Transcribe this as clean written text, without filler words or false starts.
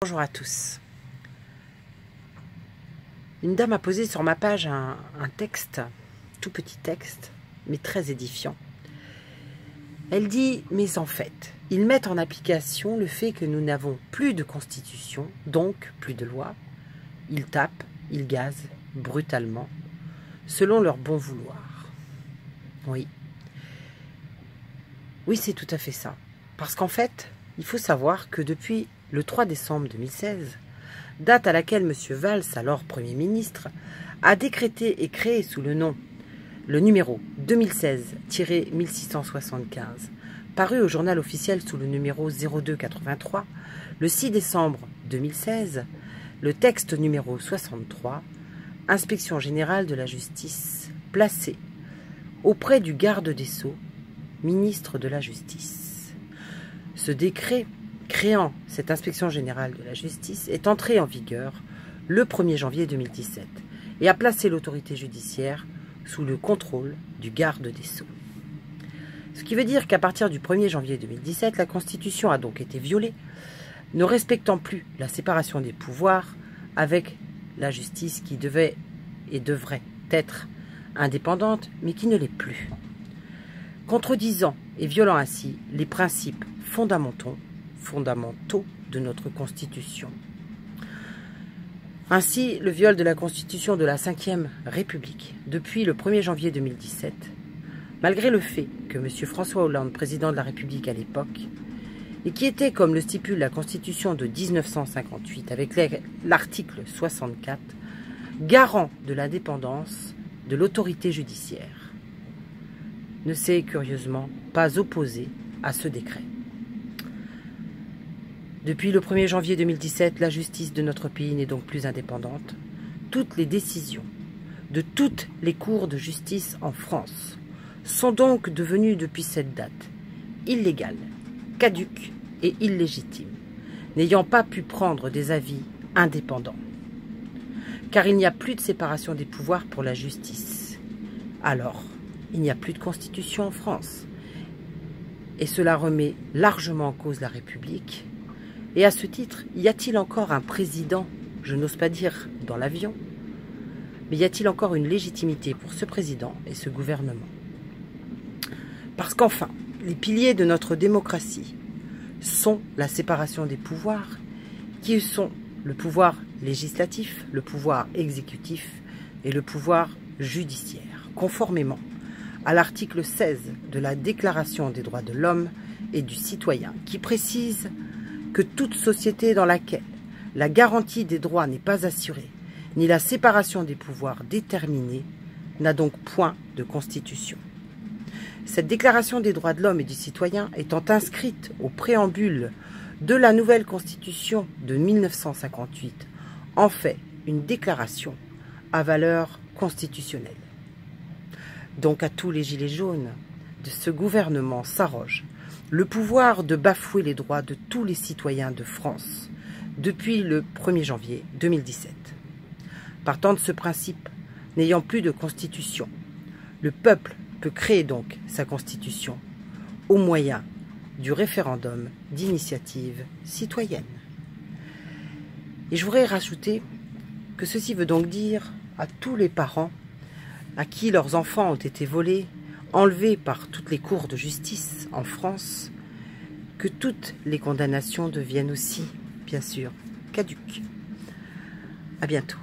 Bonjour à tous. Une dame a posé sur ma page un texte, tout petit texte, mais très édifiant. Elle dit « Mais en fait, ils mettent en application le fait que nous n'avons plus de constitution, donc plus de loi. Ils tapent, ils gazent brutalement, selon leur bon vouloir. » Oui. Oui, c'est tout à fait ça. Parce qu'en fait, il faut savoir que depuis le 3 décembre 2016, date à laquelle M. Valls, alors Premier ministre, a décrété et créé sous le numéro 2016-1675, paru au journal officiel sous le numéro 0283, le 6 décembre 2016, le texte numéro 63, Inspection générale de la justice, placée auprès du garde des Sceaux, ministre de la Justice. Ce décret créant cette inspection générale de la justice est entré en vigueur le 1er janvier 2017 et a placé l'autorité judiciaire sous le contrôle du garde des Sceaux. Ce qui veut dire qu'à partir du 1er janvier 2017, la Constitution a donc été violée, ne respectant plus la séparation des pouvoirs avec la justice qui devait et devrait être indépendante, mais qui ne l'est plus. Contredisant et violant ainsi les principes fondamentaux de notre Constitution. Ainsi, le viol de la Constitution de la Ve République depuis le 1er janvier 2017, malgré le fait que M. François Hollande, président de la République à l'époque, et qui était, comme le stipule la Constitution de 1958 avec l'article 64, garant de l'indépendance de l'autorité judiciaire, ne s'est curieusement pas opposé à ce décret. Depuis le 1er janvier 2017, la justice de notre pays n'est donc plus indépendante. Toutes les décisions de toutes les cours de justice en France sont donc devenues depuis cette date illégales, caduques et illégitimes, n'ayant pas pu prendre des avis indépendants. Car il n'y a plus de séparation des pouvoirs pour la justice. Alors, il n'y a plus de constitution en France. Et cela remet largement en cause la République. Et à ce titre, y a-t-il encore un président, je n'ose pas dire dans l'avion, mais y a-t-il encore une légitimité pour ce président et ce gouvernement? Parce qu'enfin, les piliers de notre démocratie sont la séparation des pouvoirs, qui sont le pouvoir législatif, le pouvoir exécutif et le pouvoir judiciaire, conformément à l'article 16 de la Déclaration des droits de l'homme et du citoyen, qui précise que toute société dans laquelle la garantie des droits n'est pas assurée, ni la séparation des pouvoirs déterminée, n'a donc point de constitution. Cette déclaration des droits de l'homme et du citoyen étant inscrite au préambule de la nouvelle constitution de 1958, en fait une déclaration à valeur constitutionnelle. Donc à tous les gilets jaunes de ce gouvernement s'arroge le pouvoir de bafouer les droits de tous les citoyens de France depuis le 1er janvier 2017. Partant de ce principe, n'ayant plus de constitution, le peuple peut créer donc sa constitution au moyen du référendum d'initiative citoyenne. Et je voudrais rajouter que ceci veut donc dire à tous les parents à qui leurs enfants ont été volés, enlevés par toutes les cours de justice en France, que toutes les condamnations deviennent aussi, bien sûr, caduques. À bientôt.